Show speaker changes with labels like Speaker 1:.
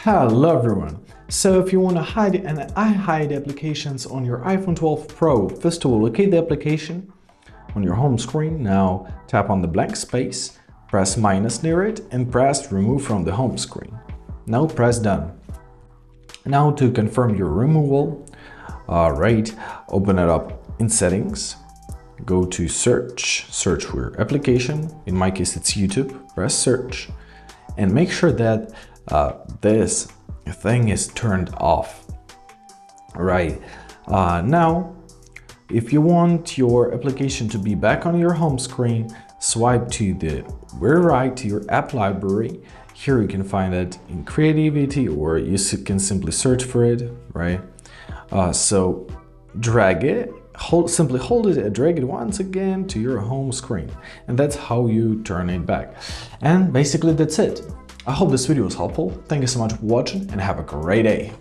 Speaker 1: Hello everyone! So if you want to hide and unhide applications on your iPhone 12 Pro, first of all, locate the application on your home screen. Now tap on the blank space, press minus near it and press remove from the home screen. Now press done. Now to confirm your removal, open it up in settings, go to search for your application. In my case it's YouTube, press search and make sure that this thing is turned off. Now if you want your application to be back on your home screen, swipe to the very right to your app library. Here you can find it in creativity, or you can simply search for it, so drag it, simply hold it and drag it once again to your home screen, and that's how you turn it back. And basically that's it. I hope this video was helpful. Thank you so much for watching and have a great day.